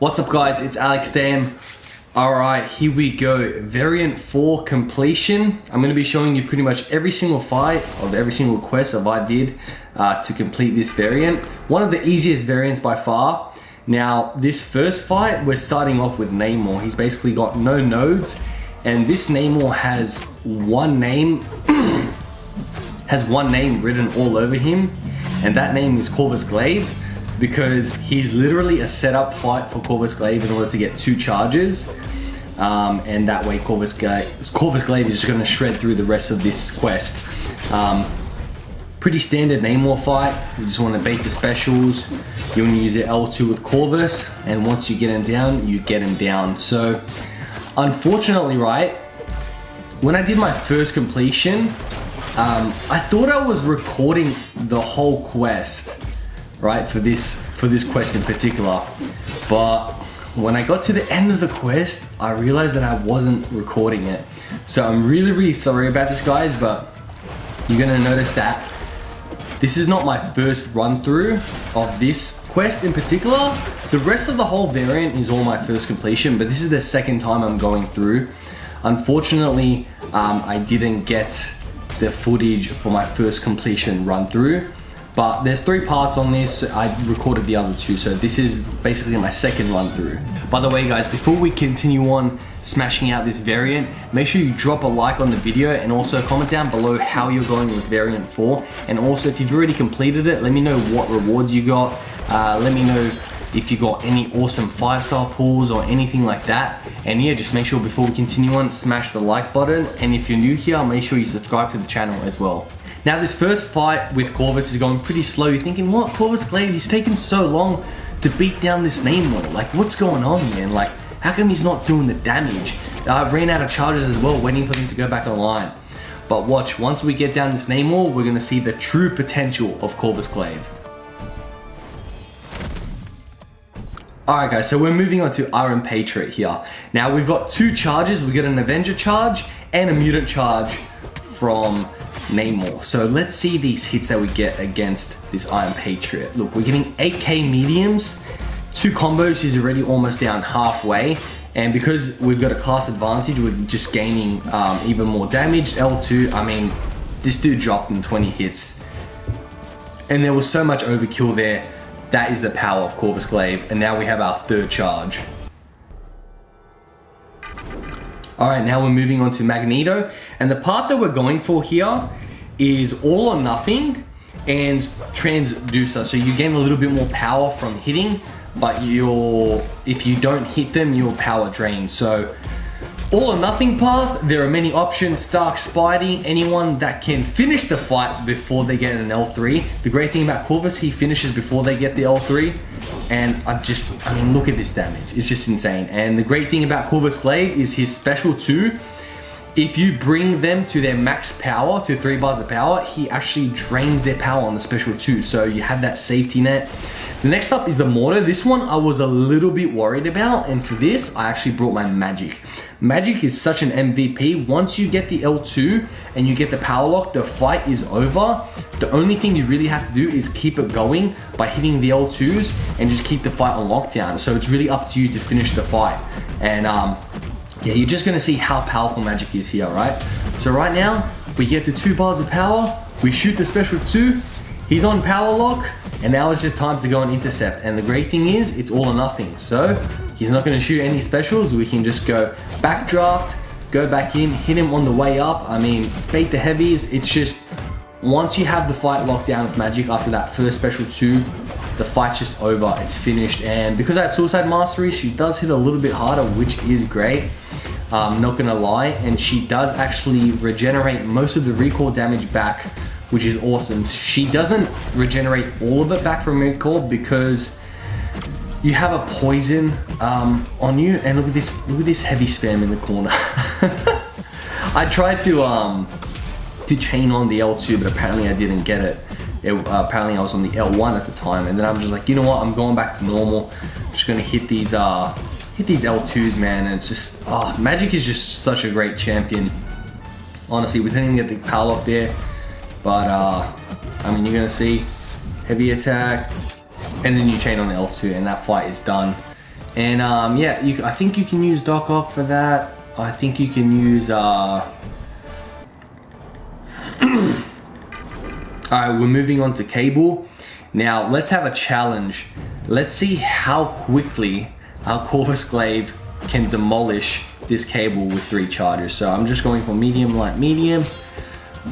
What's up guys, it's Alex Dan. Alright, here we go. Variant 4 completion. I'm going to be showing you pretty much every single fight of every single quest that I did to complete this variant. One of the easiest variants by far. Now, this first fight, we're starting off with Namor. He's basically got no nodes, and this Namor has one name, written all over him, and that name is Corvus Glaive, because he's literally a setup fight for Corvus Glaive in order to get 2 charges. And that way Corvus Glaive is just going to shred through the rest of this quest. Pretty standard Namor fight. You just want to bait the specials. You want to use your L2 with Corvus, and once you get him down, you get him down. So unfortunately, right, when I did my first completion, I thought I was recording the whole quest, right, for this quest in particular, but when I got to the end of the quest, I realized that I wasn't recording it. So I'm really sorry about this, guys, but you're gonna notice that this is not my first run through of this quest in particular. The rest of the whole variant is all my first completion, but this is the second time I'm going through. Unfortunately, I didn't get the footage for my first completion run through. But there's 3 parts on this. I recorded the other 2, so this is basically my second run through. By the way guys, before we continue on smashing out this variant, make sure you drop a like on the video and also comment down below how you're going with variant 4. And also, if you've already completed it, let me know what rewards you got. Let me know if you got any awesome 5-star pulls or anything like that. And yeah, just make sure before we continue on, smash the like button. And if you're new here, make sure you subscribe to the channel as well. Now, this first fight with Corvus is going pretty slow. You're thinking, what, Corvus Glaive, he's taken so long to beat down this Namor. Like, what's going on, man? Like, how come he's not doing the damage? I ran out of charges as well, waiting for them to go back online. But watch, once we get down this Namor, we're gonna see the true potential of Corvus Glaive. Alright guys, so we're moving on to Iron Patriot here. Now, we've got 2 charges. We get an Avenger charge and a Mutant charge from Namor. So let's see these hits that we get against this Iron Patriot. Look, we're getting 8k mediums, 2 combos, he's already almost down halfway, and because we've got a class advantage, we're just gaining even more damage. L2, I mean, this dude dropped in 20 hits, and there was so much overkill there. That is the power of Corvus Glaive, and now we have our 3rd charge. Alright, now we're moving on to Magneto, and the part that we're going for here is all or nothing and transducer. So you gain a little bit more power from hitting, but if you don't hit them, your power drains. So all or nothing path, there are many options. Stark, Spidey, anyone that can finish the fight before they get an L3. The great thing about Corvus, he finishes before they get the L3. And I mean, look at this damage. It's just insane. And the great thing about Corvus Glaive is his special 2. If you bring them to their max power, to 3 bars of power, he actually drains their power on the special 2. So you have that safety net. The next up is the Mortar. This one I was a little bit worried about, and for this, I actually brought my Magic. Magic is such an MVP. Once you get the L2 and you get the power lock, the fight is over. The only thing you really have to do is keep it going by hitting the L2s and just keep the fight on lockdown. So it's really up to you to finish the fight. And yeah, you're just gonna see how powerful Magic is here, right? So right now, we get the 2 bars of power, we shoot the special 2, he's on power lock, and now it's just time to go and intercept. And the great thing is, it's all or nothing. So he's not gonna shoot any specials. We can just go backdraft, go back in, hit him on the way up. I mean, bait the heavies. It's just, once you have the fight locked down with Magic after that first special 2, the fight's just over, it's finished. And because I have Suicide Mastery, she does hit a little bit harder, which is great. Not gonna lie, and she does actually regenerate most of the recall damage back, which is awesome. She doesn't regenerate all of it back from recall because you have a poison on you, and look at this heavy spam in the corner. I tried to chain on the L2, but apparently I didn't get it. Apparently I was on the L1 at the time, and then I'm just like, you know what, I'm going back to normal. I'm just gonna hit these L2s, man. And it's just, Magic is just such a great champion. Honestly, we didn't even get the power lock there, but I mean, you're gonna see heavy attack, and then you chain on the L2, and that fight is done. And yeah, I think you can use Doc Ock for that. I think you can use Alright, we're moving on to Cable. Now let's have a challenge. Let's see how quickly our Corvus Glaive can demolish this Cable with 3 charges. So I'm just going for medium, light, medium.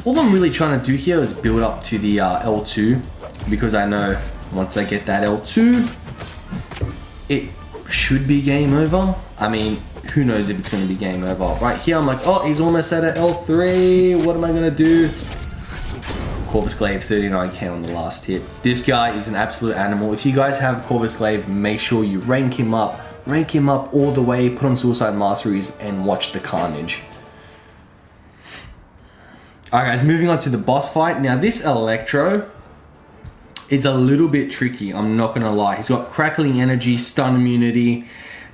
All I'm really trying to do here is build up to the L2, because I know once I get that L2, it should be game over. I mean, who knows if it's going to be game over. Right here, I'm like, oh, he's almost at an L3. What am I going to do? Corvus Glaive, 39k on the last hit. This guy is an absolute animal. If you guys have Corvus Glaive, make sure you rank him up all the way, put on Suicide Masteries, and watch the carnage. Alright guys, moving on to the boss fight. Now this Electro is a little bit tricky, I'm not gonna lie. He's got crackling energy, stun immunity,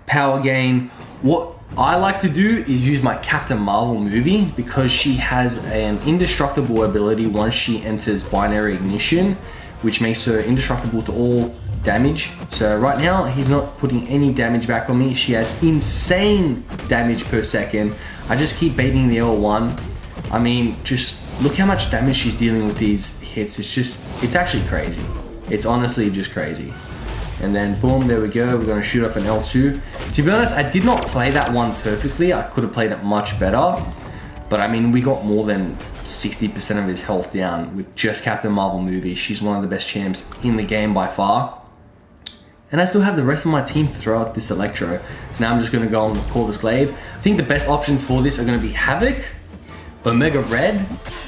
power gain. What I like to do is use my Captain Marvel movie, because she has an indestructible ability once she enters binary ignition, which makes her indestructible to all damage. So right now, he's not putting any damage back on me. She has insane damage per second. I just keep baiting the L1. I mean, just look how much damage she's dealing with these hits. It's actually crazy. It's honestly just crazy. And then boom, there we go. We're gonna shoot off an L2. To be honest, I did not play that one perfectly. I could have played it much better. But I mean, we got more than 60% of his health down with just Captain Marvel movie. She's one of the best champs in the game by far. And I still have the rest of my team to throw out this Electro. So now I'm just gonna go on with Corvus Glaive. I think the best options for this are gonna be Havoc, Omega Red,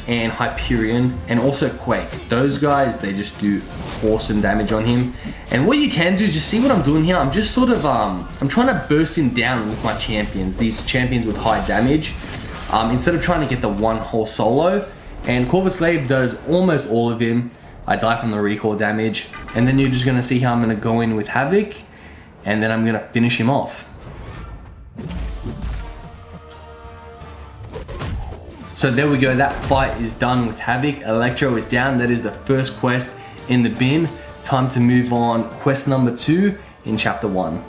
and Hyperion, and also Quake. Those guys, they just do awesome damage on him. And what you can do is just see what I'm doing here. I'm just sort of, I'm trying to burst him down with my champions, these champions with high damage, instead of trying to get the one whole solo. And Corvus Glaive does almost all of him. I die from the recoil damage. And then you're just gonna see how I'm gonna go in with Havoc, and then I'm gonna finish him off. So there we go, that fight is done with Havoc. Electro is down. That is the first quest in the bin. Time to move on. Quest number 2 in chapter 1.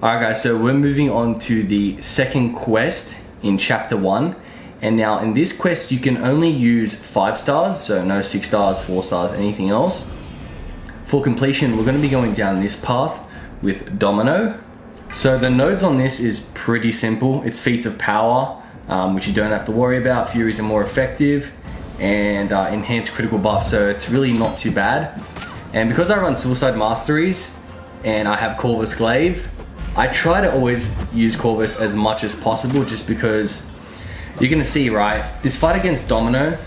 Alright guys, so we're moving on to the second quest in chapter 1. And now in this quest, you can only use 5 stars, so no 6 stars, 4 stars, anything else. For completion, we're going to be going down this path with Domino. So the nodes on this is pretty simple. It's feats of power, which you don't have to worry about. Furies are more effective, and enhanced critical buff, so it's really not too bad. And because I run Suicide Masteries and I have Corvus Glaive, I try to always use Corvus as much as possible, just because you're gonna see, right? This fight against Domino,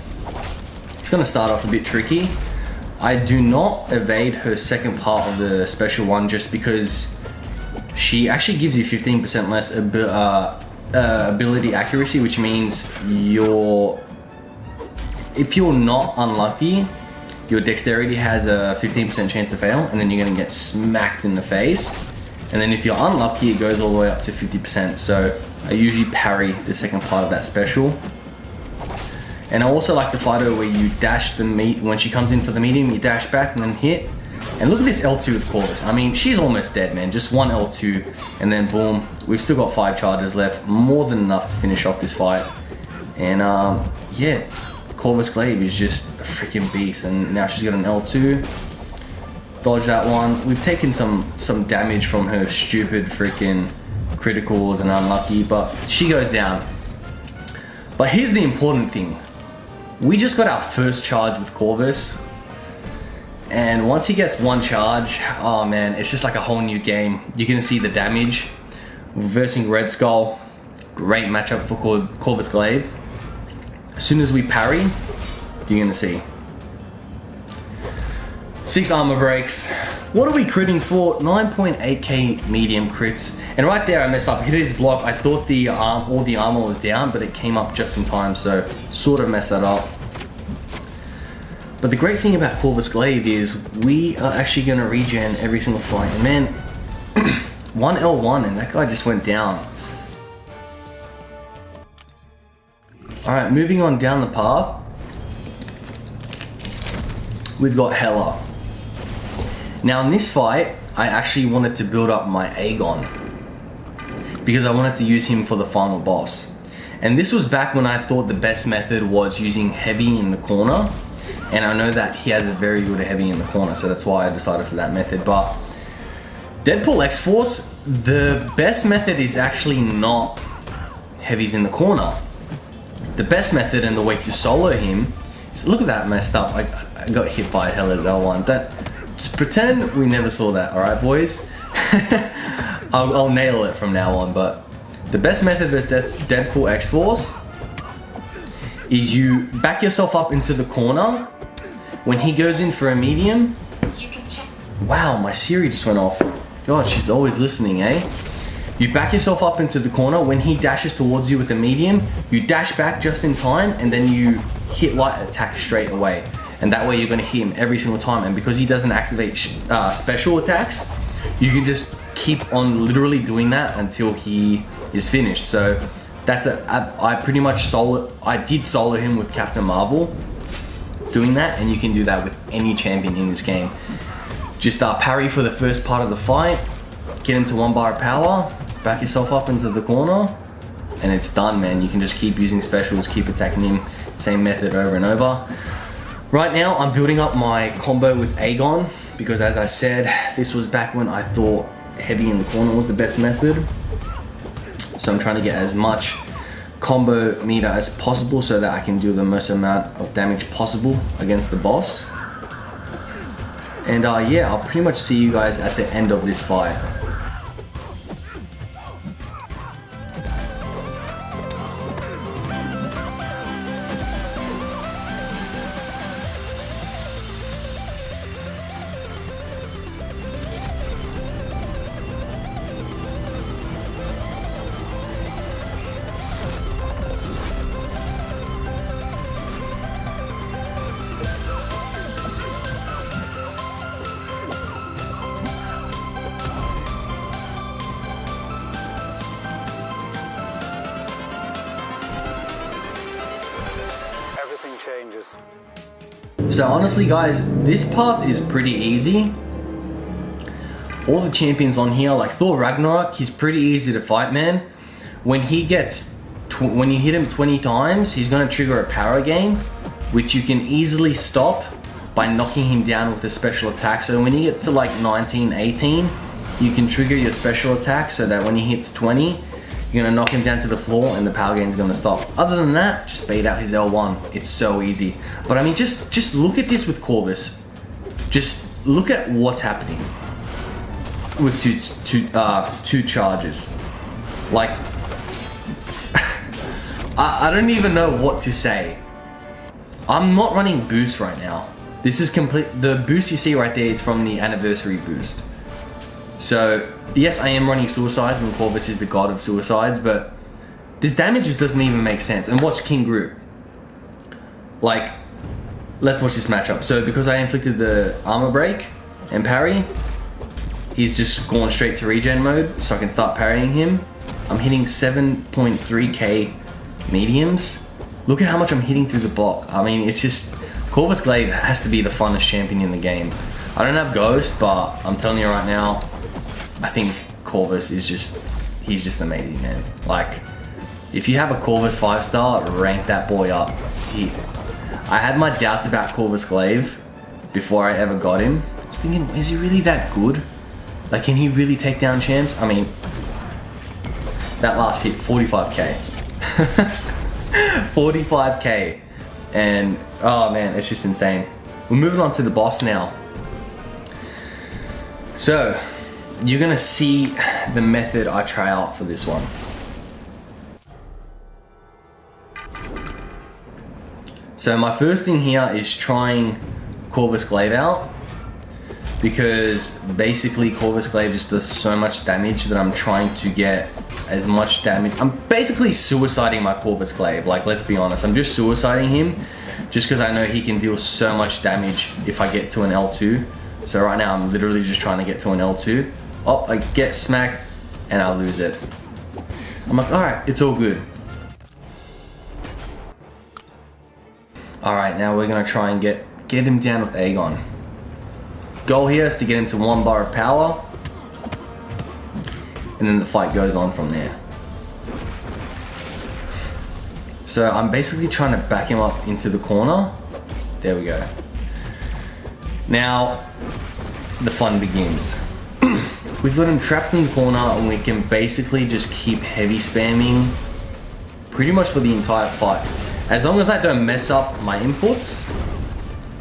it's gonna start off a bit tricky. I do not evade her second part of the special one, just because she actually gives you 15% less ability accuracy, which means if you're not unlucky, your dexterity has a 15% chance to fail, and then you're gonna get smacked in the face. And then if you're unlucky, it goes all the way up to 50%. So I usually parry the second part of that special. And I also like to fight her where you dash the meat, when she comes in for the medium, you dash back and then hit. And look at this L2 with Corvus. I mean, she's almost dead, man. Just one L2, and then boom. We've still got 5 charges left. More than enough to finish off this fight. And yeah, Corvus Glaive is just a freaking beast. And now she's got an L2. Dodge that one. We've taken some damage from her stupid freaking criticals and unlucky, but she goes down. But here's the important thing. We just got our first charge with Corvus. And once he gets one charge, oh man, it's just like a whole new game. You're gonna see the damage. Reversing Red Skull, great matchup for Corvus Glaive. As soon as we parry, you're gonna see. 6 armor breaks. What are we critting for? 9.8k medium crits. And right there I messed up. I hit his block. I thought all the armor was down, but it came up just in time, so sort of messed that up. But the great thing about Corvus Glaive is we are actually going to regen every single fight. And man, 1 L1 and that guy just went down. Alright, moving on down the path. We've got Hela. Now in this fight, I actually wanted to build up my Aegon because I wanted to use him for the final boss. And this was back when I thought the best method was using heavy in the corner. And I know that he has a very good heavy in the corner, so that's why I decided for that method. But Deadpool X-Force, the best method is actually not heavies in the corner. The best method and the way to solo him is, look at that messed up. I got hit by a hell of L1. Just pretend we never saw that, alright boys? I'll nail it from now on, but the best method versus Deadpool X-Force is you back yourself up into the corner. When he goes in for a medium, you can check. Wow, my Siri just went off. God, she's always listening, eh? You back yourself up into the corner. When he dashes towards you with a medium, you dash back just in time, and then you hit light attack straight away. And that way you're gonna hit him every single time. And because he doesn't activate special attacks, you can just keep on literally doing that until he is finished. So that's I pretty much did solo him with Captain Marvel doing that, and you can do that with any champion in this game. Just parry for the first part of the fight, get him to 1 bar of power, back yourself up into the corner, and it's done, man. You can just keep using specials, keep attacking him, same method over and over. Right now, I'm building up my combo with Aegon, because as I said, this was back when I thought heavy in the corner was the best method. So I'm trying to get as much combo meter as possible so that I can do the most amount of damage possible against the boss. And yeah, I'll pretty much see you guys at the end of this fight. Changes. So honestly guys, this path is pretty easy. All the champions on here, like Thor Ragnarok, he's pretty easy to fight, man. When he gets, when you hit him 20 times, he's gonna trigger a power gain, which you can easily stop by knocking him down with a special attack. So when he gets to like 19, 18, you can trigger your special attack so that when he hits 20, you're gonna knock him down to the floor and the power gain is gonna stop. Other than that, just bait out his L1. It's so easy. But I mean, just look at this with Corvus. Just look at what's happening with two charges. Like, I don't even know what to say. I'm not running boost right now. This is complete. The boost you see right there is from the anniversary boost. So yes, I am running suicides and Corvus is the god of suicides, but this damage just doesn't even make sense. And watch King Groot. Like, let's watch this matchup. So because I inflicted the armor break and parry, he's just gone straight to regen mode, so I can start parrying him. I'm hitting 7.3k mediums. Look at how much I'm hitting through the block. I mean, it's just, Corvus Glaive has to be the funnest champion in the game. I don't have Ghost, but I'm telling you right now, I think Corvus is just, he's just amazing, man. Like, if you have a Corvus 5-star, rank that boy up. I had my doubts about Corvus Glaive before I ever got him. I was thinking, is he really that good? Like, can he really take down champs? I mean, that last hit, 45k. 45k. And, oh man, it's just insane. We're moving on to the boss now. So, you're gonna see the method I try out for this one. So my first thing here is trying Corvus Glaive out, because basically Corvus Glaive just does so much damage that I'm trying to get as much damage. I'm basically suiciding my Corvus Glaive, like, let's be honest. I'm just suiciding him just because I know he can deal so much damage if I get to an L2. So right now I'm literally just trying to get to an L2. Oh, I get smacked and I lose it. I'm like, alright, it's all good. Alright, now we're gonna try and get him down with Aegon. goal here is to get him to 1 bar of power. And then the fight goes on from there. So I'm basically trying to back him up into the corner. There we go. Now, the fun begins. We've got him trapped in the corner and we can basically just keep heavy spamming pretty much for the entire fight. As long as I don't mess up my inputs,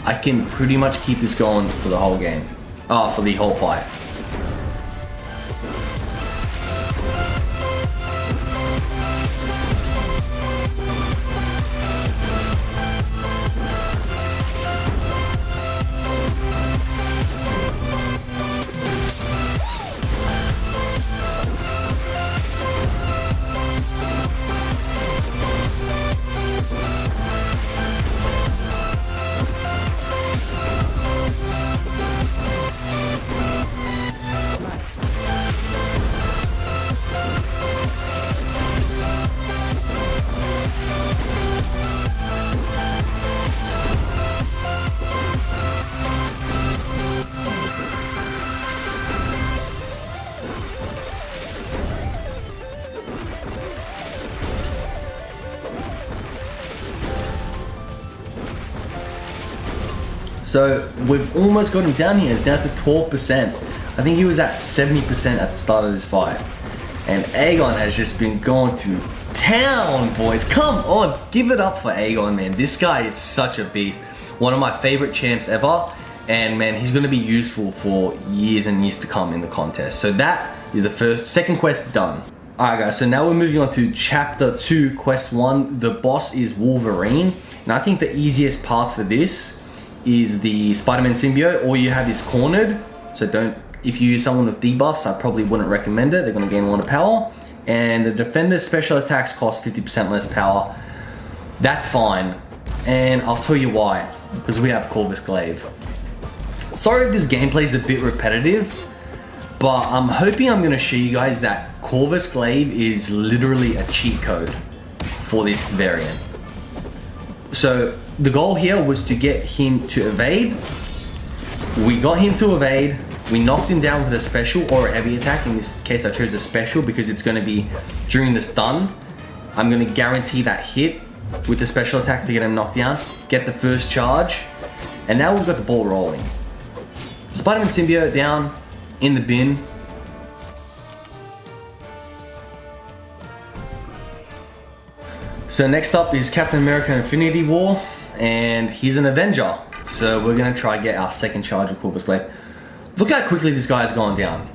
I can pretty much keep this going for the whole game. For the whole fight. So we've almost got him down here. It's down to 12%. I think he was at 70% at the start of this fight. And Aegon has just been going to town, boys. Come on, give it up for Aegon, man. This guy is such a beast. One of my favorite champs ever. And man, he's gonna be useful for years and years to come in the contest. So that is the second quest done. Alright guys, so now we're moving on to chapter 2, quest 1. The boss is Wolverine. And I think the easiest path for this is the Spider-Man symbiote. All you have is cornered. So if you use someone with debuffs, I probably wouldn't recommend it. They're gonna gain a lot of power. And the defender's special attacks cost 50% less power. That's fine. And I'll tell you why. Because we have Corvus Glaive. Sorry if this gameplay is a bit repetitive, but I'm hoping I'm gonna show you guys that Corvus Glaive is literally a cheat code for this variant. So the goal here was to get him to evade. We got him to evade. We knocked him down with a special or a heavy attack. In this case, I chose a special because it's gonna be during the stun. I'm gonna guarantee that hit with the special attack to get him knocked down, get the first charge, and now we've got the ball rolling. Spider-Man symbiote down in the bin. So next up is Captain America Infinity War, and he's an Avenger. So we're gonna try and get our second charge of Corvus Glaive. Look how quickly this guy's gone down.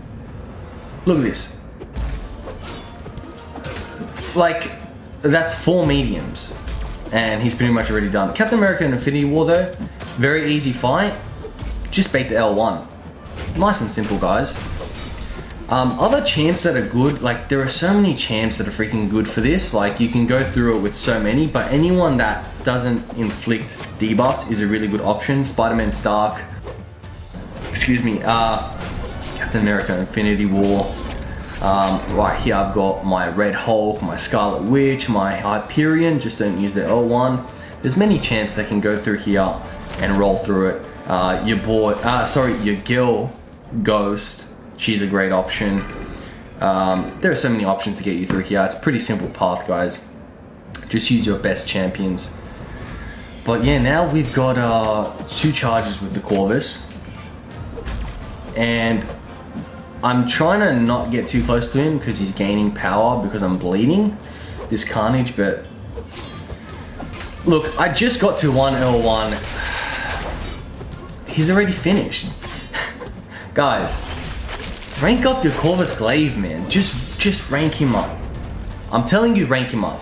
Look at this. Like, that's 4 mediums. And he's pretty much already done. Captain America and Infinity War though, very easy fight. Just bait the L1. Nice and simple, guys. Other champs that are good, like there are so many champs that are freaking good for this. Like you can go through it with so many, but anyone that doesn't inflict debuffs is a really good option. Spider-Man Stark, Captain America Infinity War. Right here I've got my Red Hulk, my Scarlet Witch, my Hyperion, just don't use the L1. There's many champs that can go through here and roll through it. Your girl Ghost, she's a great option. There are so many options to get you through here. It's a pretty simple path, guys. Just use your best champions. But yeah, now we've got 2 charges with the Corvus. And I'm trying to not get too close to him because he's gaining power because I'm bleeding this Carnage, but look, I just got to 1 L1. He's already finished. Guys, rank up your Corvus Glaive, man. Just rank him up. I'm telling you, rank him up.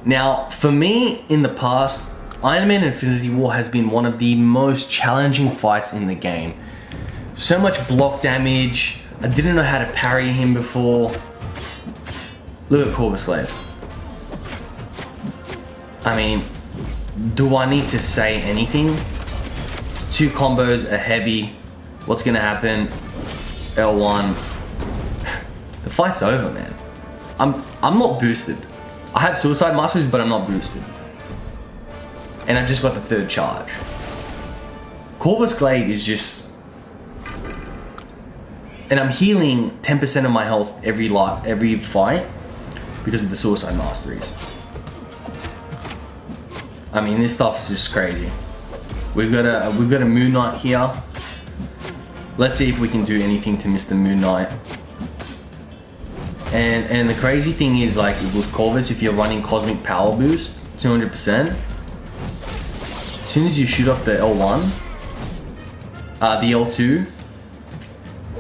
Now, for me, in the past, Iron Man Infinity War has been one of the most challenging fights in the game. So much block damage. I didn't know how to parry him before. Look at Corvus Glaive. I mean, do I need to say anything? 2 combos, a heavy. What's gonna happen? L1. The fight's over, man. I'm not boosted. I have Suicide Masters, but I'm not boosted. and I just got the 3rd charge. Corvus Glaive is just... And I'm healing 10% of my health every fight because of the Suicide Masteries. I mean, this stuff is just crazy. We've got a Moon Knight here. Let's see if we can do anything to miss the Moon Knight. And the crazy thing is, like with Corvus, if you're running Cosmic Power Boost 200%, as soon as you shoot off the L1, the L2,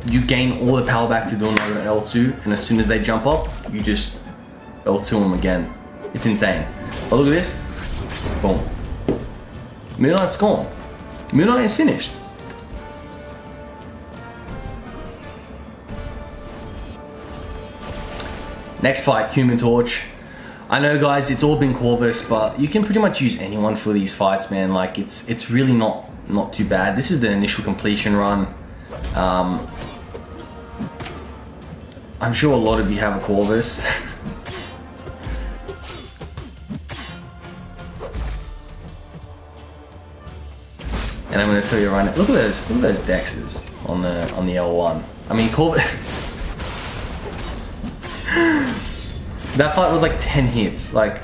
you gain all the power back to do another L2, and as soon as they jump up, you just L2 them again. It's insane. But look at this. Boom. Moon Knight's gone. Moon Knight is finished. Next fight, Human Torch. I know guys, it's all been Corvus, but you can pretty much use anyone for these fights, man. Like it's really not too bad. This is the initial completion run. I'm sure a lot of you have a Corvus. And I'm gonna tell you right now, look at those dexes on the L1. I mean, Corvus. That fight was like 10 hits, like.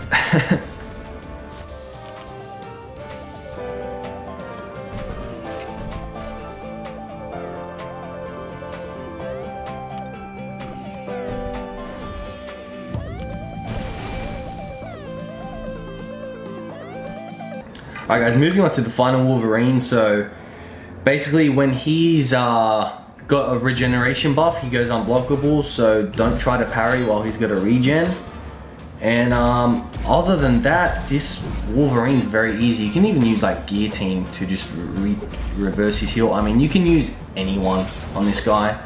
Alright guys, moving on to the final Wolverine. So basically when he's got a regeneration buff, he goes unblockable, so don't try to parry while he's got a regen. And other than that, this Wolverine's very easy. You can even use like Guillotine to just reverse his heal. I mean, you can use anyone on this guy.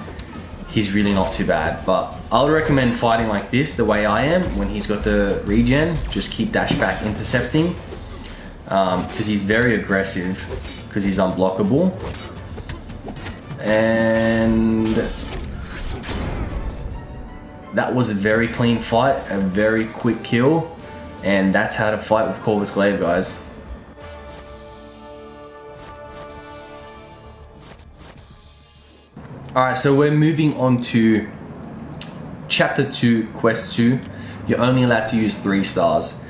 He's really not too bad, but I would recommend fighting like this, the way I am, when he's got the regen. Just keep dash back intercepting, because he's very aggressive, because he's unblockable. And that was a very clean fight, a very quick kill, and that's how to fight with Corvus Glaive, guys. Alright, so we're moving on to Chapter 2, Quest 2. You're only allowed to use 3 stars.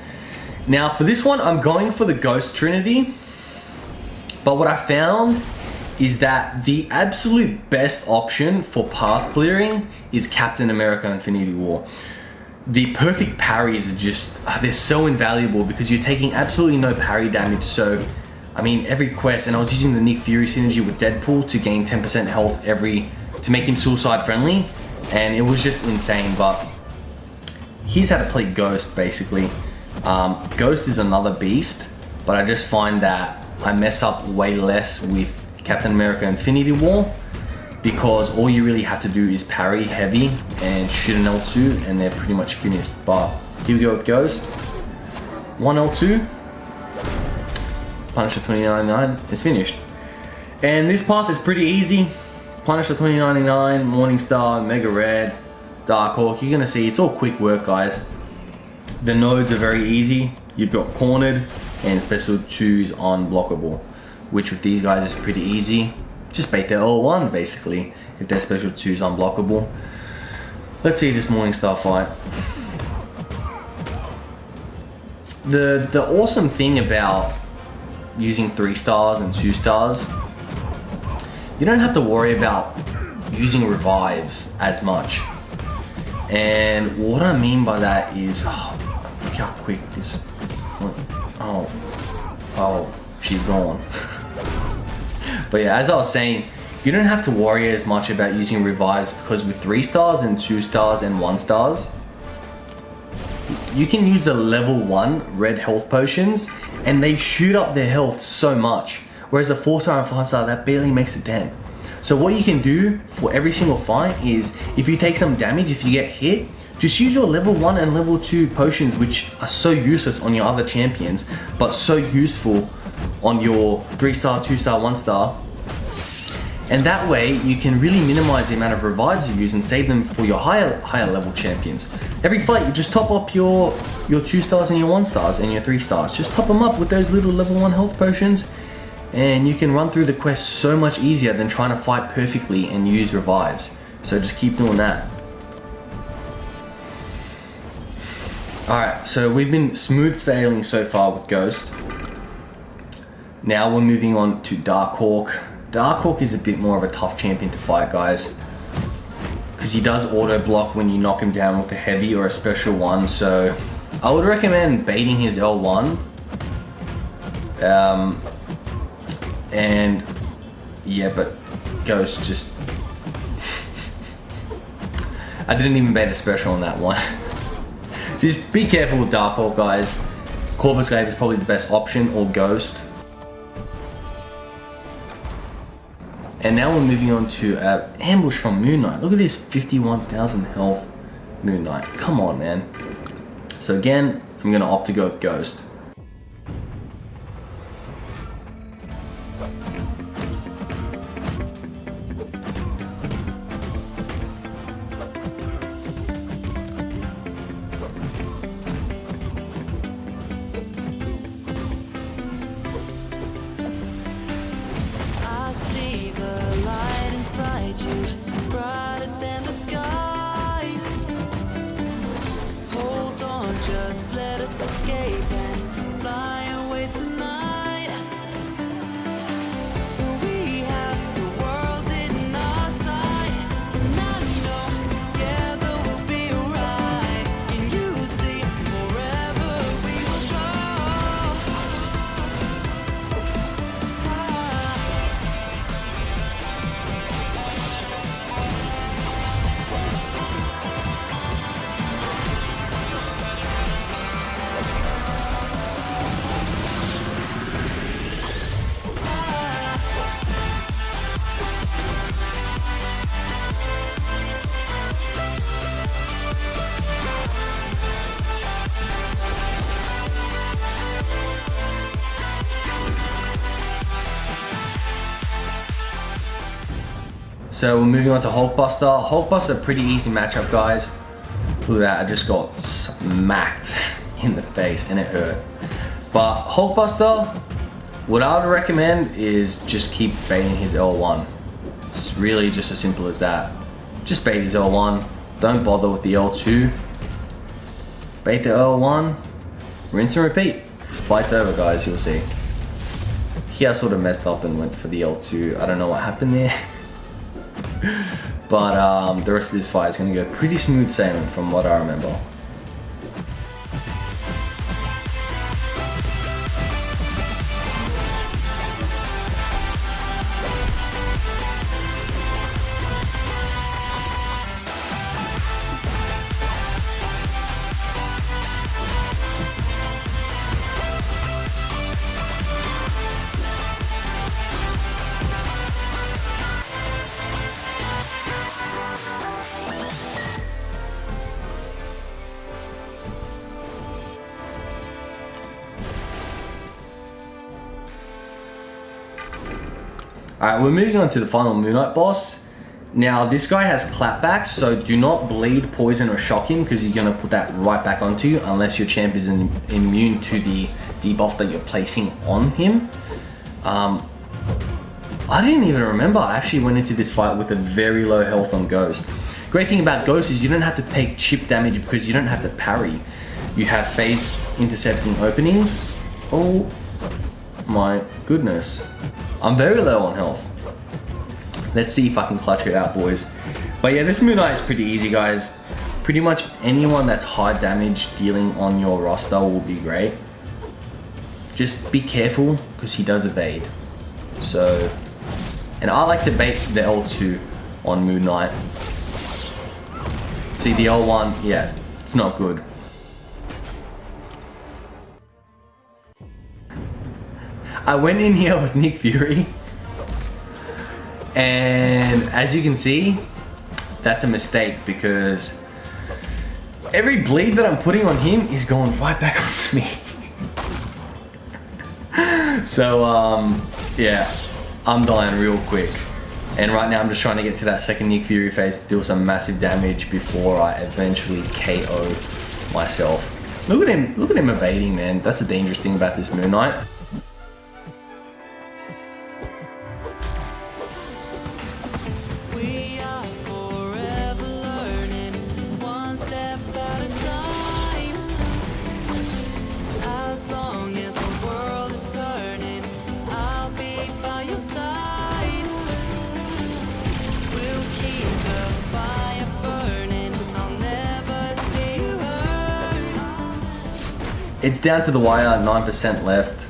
Now for this one, I'm going for the Ghost Trinity, but what I found is that the absolute best option for path clearing is Captain America Infinity War. The perfect parries are just, they're so invaluable because you're taking absolutely no parry damage. So, I mean, every quest, and I was using the Nick Fury synergy with Deadpool to gain 10% health to make him suicide friendly, and it was just insane. But here's how to play Ghost, basically. Ghost is another beast, but I just find that I mess up way less with Captain America Infinity War, because all you really have to do is parry heavy and shoot an L2 and they're pretty much finished. But here we go with Ghost. 1 L2, Punisher 2099 is finished. And this path is pretty easy. Punisher 2099, Morningstar, Mega Red, Darkhawk. You're gonna see it's all quick work, guys. The nodes are very easy. You've got Cornered and Special 2's unblockable, which with these guys is pretty easy. Just bait their L1 basically, if their Special 2's unblockable. Let's see this Morningstar fight. The awesome thing about using 3 stars and 2 stars, you don't have to worry about using revives as much. And what I mean by that is, look how quick this, oh, she's gone. But yeah, as I was saying, you don't have to worry as much about using revives, because with 3 stars and 2 stars and 1 stars, you can use the level 1 red health potions and they shoot up their health so much. Whereas a 4-star and 5-star, that barely makes a dent. So what you can do for every single fight is, if you take some damage, if you get hit, just use your level 1 and level 2 potions, which are so useless on your other champions, but so useful on your 3-star, 2-star, 1-star. And that way you can really minimize the amount of revives you use and save them for your higher level champions. Every fight, you just top up your 2 stars and your 1 stars and your 3 stars. Just top them up with those little level 1 health potions, and you can run through the quest so much easier than trying to fight perfectly and use revives. So just keep doing that. Alright, so we've been smooth sailing so far with Ghost. Now we're moving on to Darkhawk. Darkhawk is a bit more of a tough champion to fight, guys, because he does auto block when you knock him down with a heavy or a special one. So I would recommend baiting his L1. And yeah, but Ghost just I didn't even bait a special on that one. Just be careful with Darkhawk, guys. Corvus Glaive is probably the best option, or Ghost. And now we're moving on to Ambush from Moon Knight. Look at this, 51,000 health Moon Knight. Come on, man. So again, I'm gonna opt to go with Ghost. So we're moving on to Hulkbuster. Hulkbuster, pretty easy matchup, guys. Look at that, I just got smacked in the face and it hurt. But Hulkbuster, what I would recommend is just keep baiting his L1. It's really just as simple as that. Just bait his L1, don't bother with the L2. Bait the L1, rinse and repeat. Fight's over, guys, you'll see. Here I sort of messed up and went for the L2. I don't know what happened there. But the rest of this fight is going to go pretty smooth sailing from what I remember. Alright, we're moving on to the final Moon Knight boss. Now, this guy has clapbacks, so do not bleed, poison, or shock him, because you're going to put that right back onto you, unless your champ is immune to the debuff that you're placing on him. I didn't even remember I actually went into this fight with a very low health on Ghost. Great thing about Ghost is you don't have to take chip damage because you don't have to parry. You have phase intercepting openings. Oh my goodness. I'm very low on health. Let's see if I can clutch it out, boys. But yeah, this Moon Knight is pretty easy, guys. Pretty much anyone that's high damage dealing on your roster will be great. Just be careful, because he does evade. So, and I like to bait the L2 on Moon Knight. See, the L1, yeah, it's not good. I went in here with Nick Fury, and as you can see, that's a mistake because every bleed that I'm putting on him is going right back onto me. So, yeah, I'm dying real quick. And right now I'm just trying to get to that second Nick Fury phase to deal some massive damage before I eventually KO myself. Look at him evading, man. That's the dangerous thing about this Moon Knight. It's down to the wire, 9% left.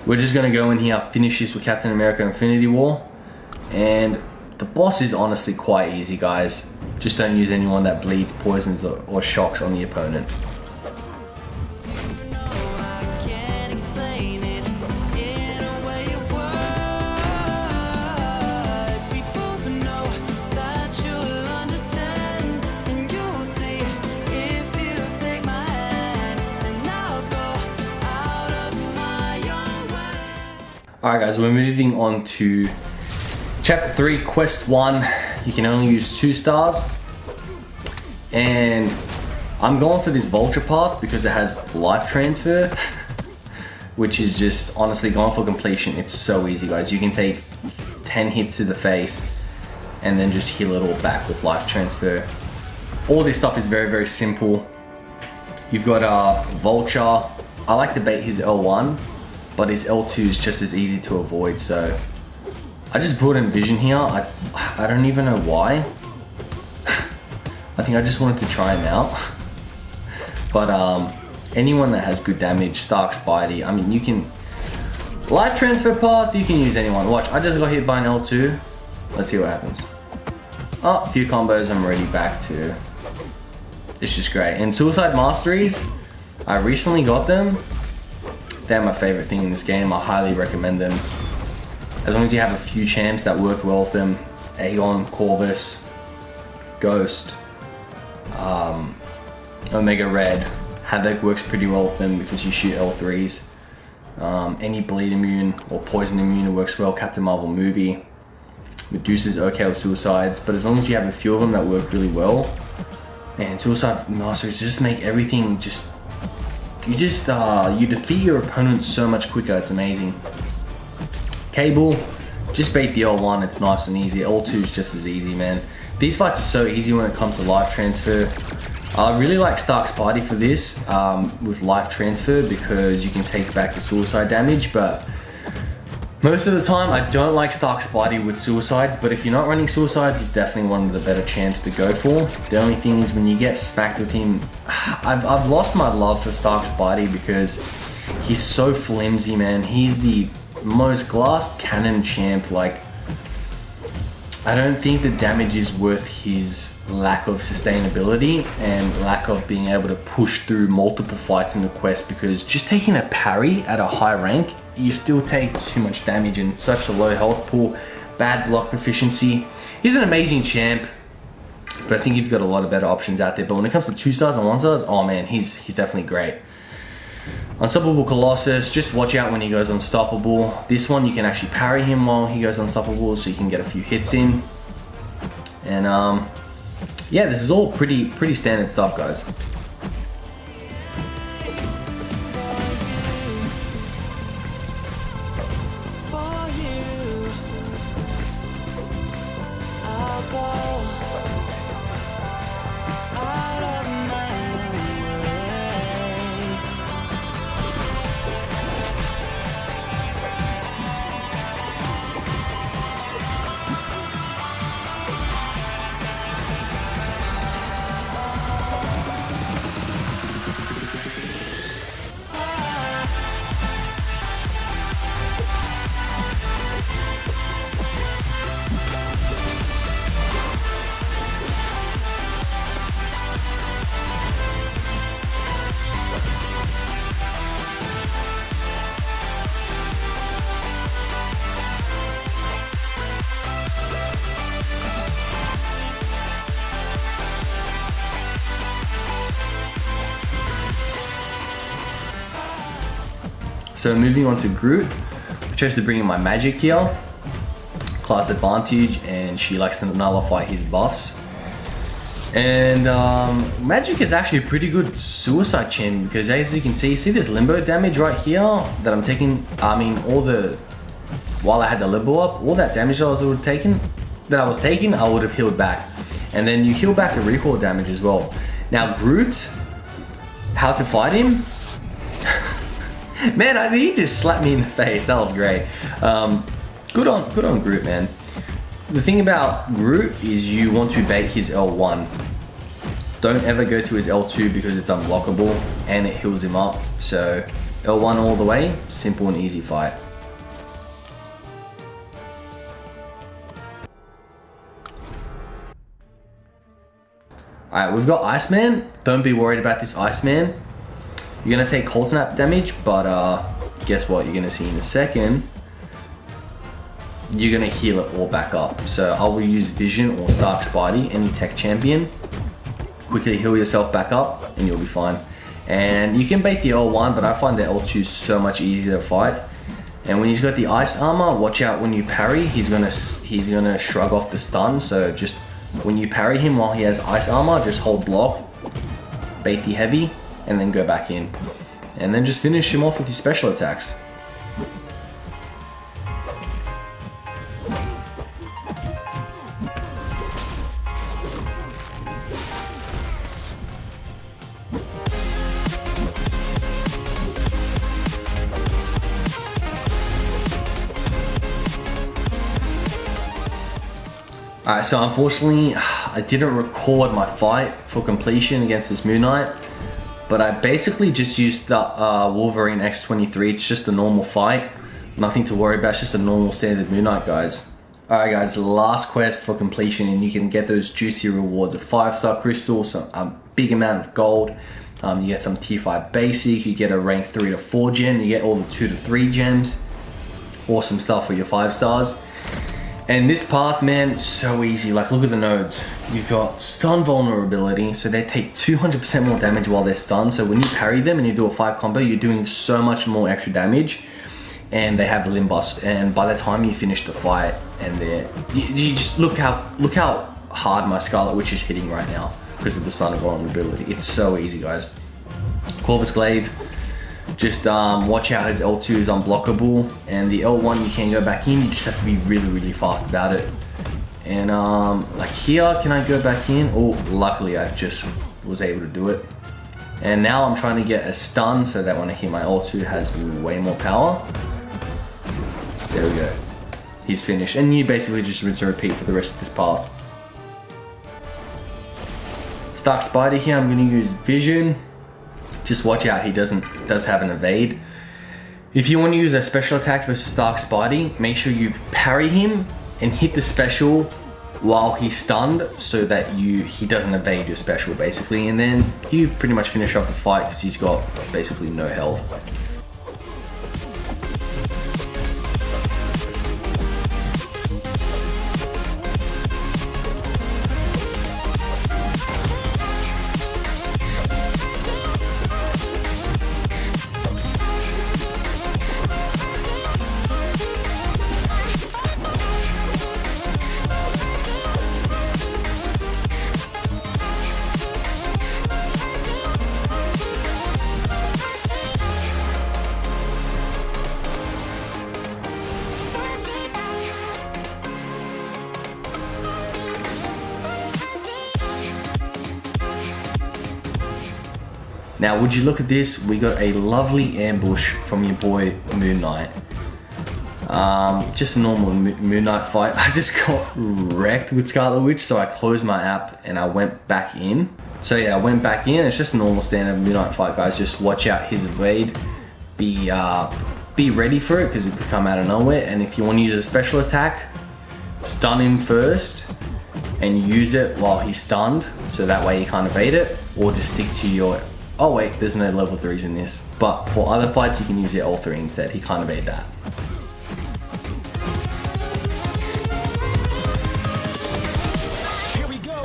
We're just gonna go in here, finish this with Captain America Infinity War. And the boss is honestly quite easy, guys. Just don't use anyone that bleeds, poisons, or shocks on the opponent. Alright guys, we're moving on to Chapter 3, Quest 1. You can only use 2 stars. And I'm going for this Vulture path because it has life transfer. Which is just honestly going for completion. It's so easy, guys. You can take 10 hits to the face and then just heal it all back with life transfer. All this stuff is very, very simple. You've got Vulture. I like to bait his L1. But his L2 is just as easy to avoid, so I just brought in Vision here. I don't even know why. I think I just wanted to try him out. But anyone that has good damage, Stark, Spidey, I mean, you can life transfer path, you can use anyone. Watch, I just got hit by an L2. Let's see what happens. Oh, a few combos, I'm already back to. It's just great. And Suicide Masteries, I recently got them. They're my favorite thing in this game. I highly recommend them. As long as you have a few champs that work well with them. Aegon, Corvus, Ghost, Omega Red. Havoc works pretty well with them because you shoot L3s. Any bleed immune or poison immune works well. Captain Marvel movie. Medusa's okay with suicides, but as long as you have a few of them that work really well. And Suicide Masters just make everything just... You defeat your opponent so much quicker, it's amazing. Cable, just bait the L1, it's nice and easy. L2 is just as easy, man. These fights are so easy when it comes to life transfer. I really like Stark Spidey for this, with life transfer, because you can take back the suicide damage, but most of the time I don't like Stark Spidey with suicides, but if you're not running suicides, he's definitely one of the better champs to go for. The only thing is when you get smacked with him, I've lost my love for Stark Spidey because he's so flimsy, man. He's the most glass cannon champ. Like, I don't think the damage is worth his lack of sustainability and lack of being able to push through multiple fights in the quest, because just taking a parry at a high rank, you still take too much damage and such a low health pool, bad block proficiency. He's an amazing champ, but I think you've got a lot of better options out there. But when it comes to 2 stars and 1 stars, oh man, he's definitely great. Unstoppable Colossus, just watch out when he goes unstoppable. This one you can actually parry him while he goes unstoppable, so you can get a few hits in. And yeah, this is all pretty standard stuff, guys. So moving on to Groot, I chose to bring in my magic here. class advantage, and she likes to nullify his buffs. And Magic is actually a pretty good suicide champion, because as you can see this limbo damage right here that I'm taking. I mean, while I had the limbo up, all that damage that I was taking, I would have healed back. And then you heal back the recoil damage as well. Now Groot, how to fight him? Man, he just slapped me in the face. That was great. Good on Groot, man. The thing about Groot is you want to bait his L1. Don't ever go to his L2 because it's unblockable and it heals him up. So L1 all the way, simple and easy fight. Alright, we've got Iceman. Don't be worried about this Iceman. You're gonna take cold snap damage, but guess what? You're gonna see in a second. You're gonna heal it all back up. So I will use Vision or Stark Spidey, any tech champion. Quickly heal yourself back up and you'll be fine. And you can bait the L1, but I find the L2 so much easier to fight. And when he's got the ice armor, watch out when you parry. He's gonna shrug off the stun. So just when you parry him while he has ice armor, just hold block, bait the heavy, and then go back in. And then just finish him off with your special attacks. Alright, so unfortunately, I didn't record my fight for completion against this Moon Knight, but I basically just used the Wolverine X23. It's just a normal fight, nothing to worry about, it's just a normal standard Moon Knight, guys. Alright guys, last quest for completion, and you can get those juicy rewards, a 5-star crystal, a big amount of gold, you get some tier 5 basic, you get a rank 3 to 4 gem, you get all the 2 to 3 gems, awesome stuff for your 5 stars. And this path, man, so easy. Like, look at the nodes. You've got stun vulnerability, so they take 200% more damage while they're stunned. So when you parry them and you do a 5 combo, you're doing so much more extra damage. And they have limb bust. And by the time you finish the fight, and you just look how hard my Scarlet Witch is hitting right now because of the stun vulnerability. It's so easy, guys. Corvus Glaive. Just watch out, his L2 is unblockable, and the L1 you can go back in, you just have to be really fast about it. And like here, can I go back in? Oh, luckily I just was able to do it. And now I'm trying to get a stun so that when I hit my L2 has way more power. There we go. He's finished. And you basically just rinse and repeat for the rest of this path. Stark Spidey here, I'm gonna use Vision. Just watch out, he does have an evade. If you want to use a special attack versus Stark Spidey, make sure you parry him and hit the special while he's stunned so that he doesn't evade your special basically, and then you pretty much finish off the fight because he's got basically no health. Now, would you look at this? We got a lovely ambush from your boy Moon Knight. Just a normal Moon Knight fight. I just got wrecked with Scarlet Witch, so I closed my app and I went back in. So yeah, I went back in. It's just a normal standard Moon Knight fight, guys. Just watch out his evade. Be ready for it because it could come out of nowhere. And if you want to use a special attack, stun him first and use it while he's stunned, so that way you can't evade it, or just stick to your. Oh wait, there's no level 3s in this. But for other fights, you can use the L3 instead. He can't evade that. Here we go.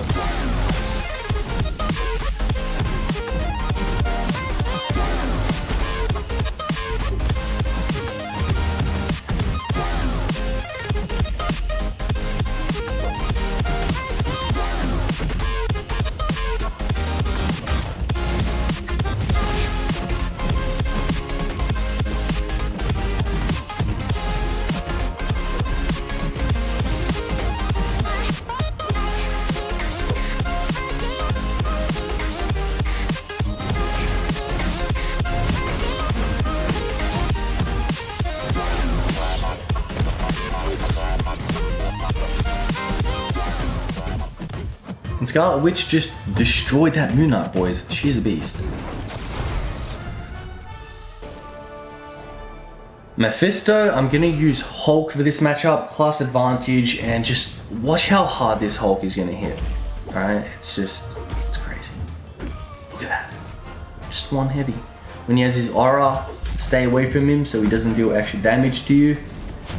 And Scarlet Witch just destroyed that Moon Knight, boys. She's a beast. Mephisto, I'm gonna use Hulk for this matchup, class advantage, and just watch how hard this Hulk is gonna hit. Alright, it's crazy. Look at that. Just one heavy. When he has his aura, stay away from him so he doesn't do extra damage to you.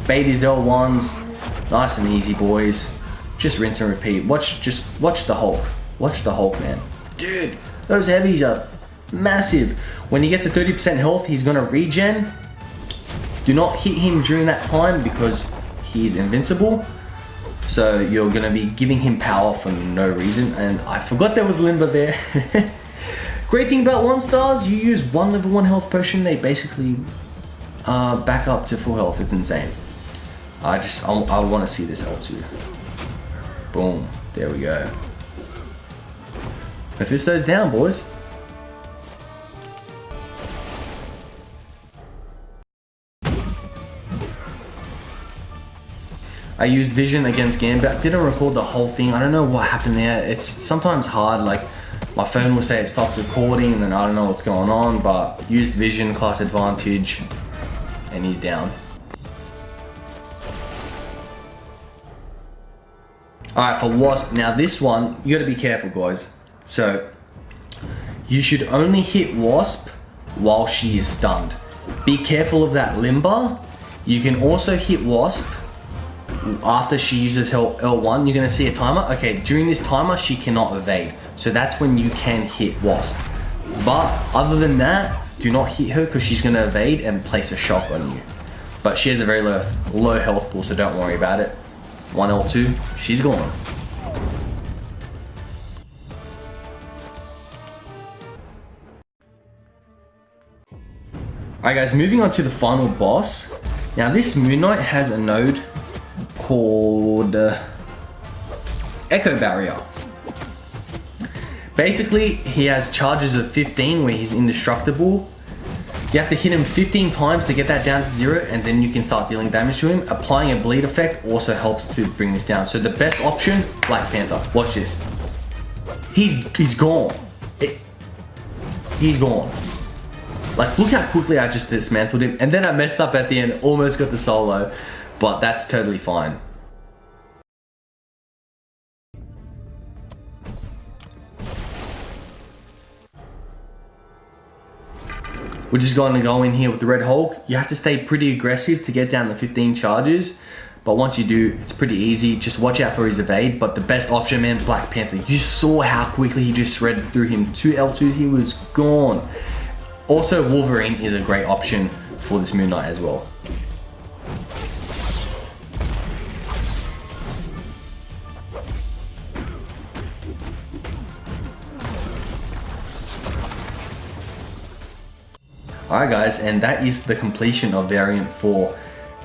Bait his L1s, nice and easy, boys. Just rinse and repeat. Just watch the Hulk. Watch the Hulk, man. Dude, those heavies are massive. When he gets to 30% health, he's gonna regen. Do not hit him during that time because he's invincible. So you're gonna be giving him power for no reason. And I forgot there was Limber there. Great thing about 1-stars, you use one level 1 health potion, they basically back up to full health. It's insane. I want to see this L2. Boom, there we go. Mephisto's down, boys. I used Vision against Gambit. I didn't record the whole thing. I don't know what happened there. It's sometimes hard, like my phone will say it stops recording and then I don't know what's going on, but used Vision, class advantage, and he's down. Alright, for Wasp, now this one, you gotta be careful, guys. So, you should only hit Wasp while she is stunned. Be careful of that Limber. You can also hit Wasp after she uses her L1. You're gonna see a timer. Okay, during this timer, she cannot evade. So that's when you can hit Wasp. But other than that, do not hit her because she's gonna evade and place a shock on you. But she has a very low health pool, so don't worry about it. 1 L2, she's gone. Alright guys, moving on to the final boss. Now this Moon Knight has a node called Echo Barrier. Basically, he has charges of 15 where he's indestructible. You have to hit him 15 times to get that down to 0, and then you can start dealing damage to him. Applying a bleed effect also helps to bring this down. So the best option, Black Panther. Watch this. He's gone. He's gone. Like, look how quickly I just dismantled him, and then I messed up at the end, almost got the solo, but that's totally fine. We're just going to go in here with the Red Hulk. You have to stay pretty aggressive to get down the 15 charges. But once you do, it's pretty easy. Just watch out for his evade. But the best option, man, Black Panther. You saw how quickly he just shredded through him. 2 L2s, he was gone. Also, Wolverine is a great option for this Moon Knight as well. Alright guys, and that is the completion of variant 4.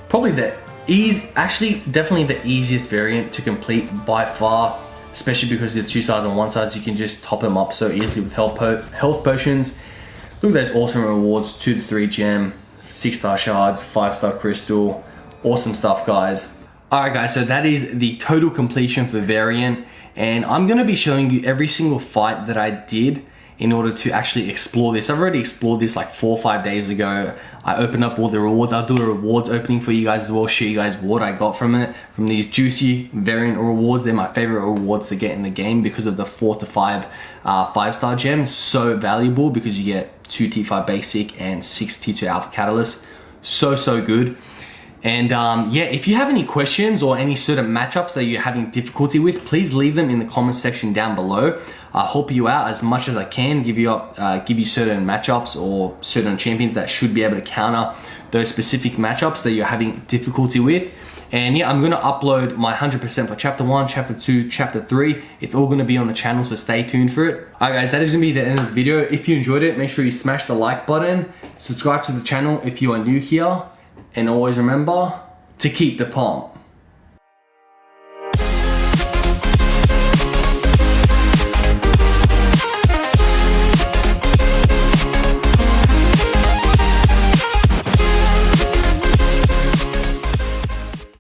Probably definitely the easiest variant to complete by far, especially because the 2 sides on 1 side, you can just top them up so easily with health potions. Look at those awesome rewards, 2 to 3 gem, 6-star shards, 5-star crystal, awesome stuff guys. Alright guys, so that is the total completion for variant, and I'm going to be showing you every single fight that I did in order to actually explore this. I've already explored this like 4 or 5 days ago. I opened up all the rewards. I'll do a rewards opening for you guys as well, show you guys what I got from it, from these juicy variant rewards. They're my favorite rewards to get in the game because of the 4 to 5 5-star gems. So valuable because you get 2 T5 basic and 6 T2 alpha catalysts. So good. And yeah, if you have any questions or any certain matchups that you're having difficulty with, please leave them in the comment section down below. I'll help you out as much as I can, give you certain matchups or certain champions that should be able to counter those specific matchups that you're having difficulty with. And yeah, I'm gonna upload my 100% for chapter 1, chapter 2, chapter 3. It's all gonna be on the channel, so stay tuned for it. Alright guys, that is gonna be the end of the video. If you enjoyed it, make sure you smash the like button, subscribe to the channel if you are new here, and always remember to keep the palm.